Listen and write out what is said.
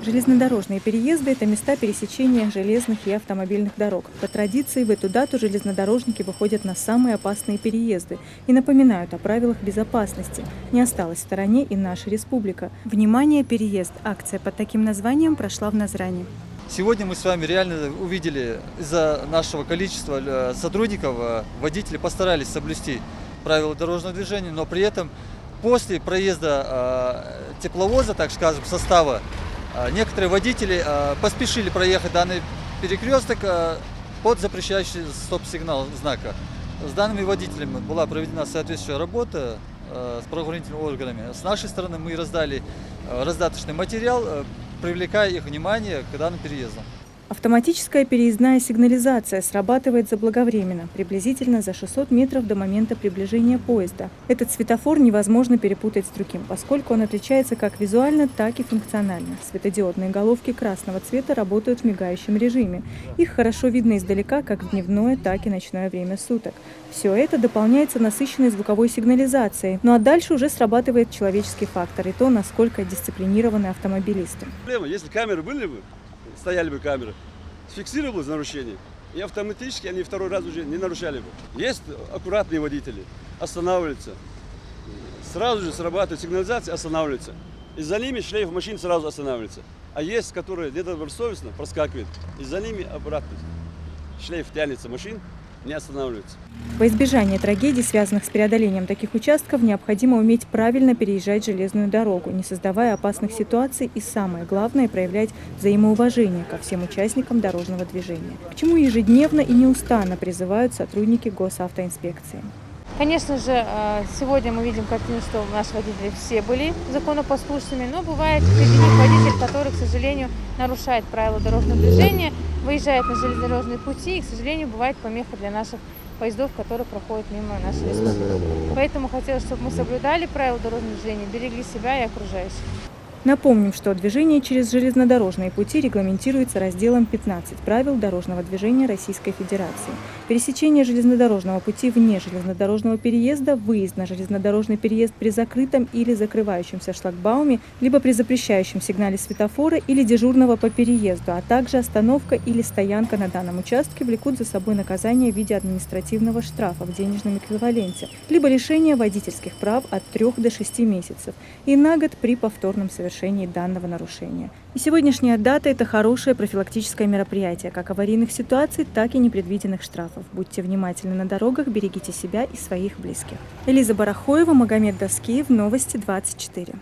Железнодорожные переезды – это места пересечения железных и автомобильных дорог. По традиции в эту дату железнодорожники выходят на самые опасные переезды и напоминают о правилах безопасности. Не осталась в стороне и наша республика. Внимание, переезд! Акция под таким названием прошла в Назрани. Сегодня мы с вами реально увидели, из-за нашего количества сотрудников, водители постарались соблюсти правила дорожного движения, но при этом после проезда тепловоза, так скажем, состава, некоторые водители поспешили проехать данный перекресток под запрещающий стоп-сигнал знака. С данными водителями была проведена соответствующая работа с правоохранительными органами. С нашей стороны мы раздали раздаточный материал, привлекая их внимание к данным переездам. Автоматическая переездная сигнализация срабатывает заблаговременно, приблизительно за 600 метров до момента приближения поезда. Этот светофор невозможно перепутать с другим, поскольку он отличается как визуально, так и функционально. Светодиодные головки красного цвета работают в мигающем режиме. Их хорошо видно издалека как в дневное, так и ночное время суток. Все это дополняется насыщенной звуковой сигнализацией. Ну а дальше уже срабатывает человеческий фактор и то, насколько дисциплинированы автомобилисты. Если камеры были бы, стояли бы камеры, сфиксировалось нарушение, и автоматически они второй раз уже не нарушали бы. Есть аккуратные водители, останавливаются, сразу же срабатывает сигнализация, останавливаются. И за ними шлейф машин сразу останавливается. А есть, которые недобросовестно проскакивают, и за ними обратно шлейф тянется машин, не останавливается. Во избежание трагедий, связанных с преодолением таких участков, необходимо уметь правильно переезжать железную дорогу, не создавая опасных ситуаций и, самое главное, проявлять взаимоуважение ко всем участникам дорожного движения, к чему ежедневно и неустанно призывают сотрудники госавтоинспекции. Конечно же, сегодня мы видим картину, что наши водители все были законопослушными, но бывает среди них водитель, который, к сожалению, нарушает правила дорожного движения, выезжает на железнодорожные пути и, к сожалению, бывает помеха для наших поездов, которые проходят мимо нашей республики. Поэтому хотелось, чтобы мы соблюдали правила дорожного движения, берегли себя и окружающих. Напомним, что движение через железнодорожные пути регламентируется разделом 15 правил дорожного движения Российской Федерации. Пересечение железнодорожного пути вне железнодорожного переезда, выезд на железнодорожный переезд при закрытом или закрывающемся шлагбауме, либо при запрещающем сигнале светофора или дежурного по переезду, а также остановка или стоянка на данном участке влекут за собой наказание в виде административного штрафа в денежном эквиваленте, либо лишение водительских прав от 3 до 6 месяцев и на год при повторном совершении данного нарушения. И сегодняшняя дата – это хорошее профилактическое мероприятие как аварийных ситуаций, так и непредвиденных штрафов. Будьте внимательны на дорогах, берегите себя и своих близких. Элиза Барахоева, Магомед Доскеев, Новости 24.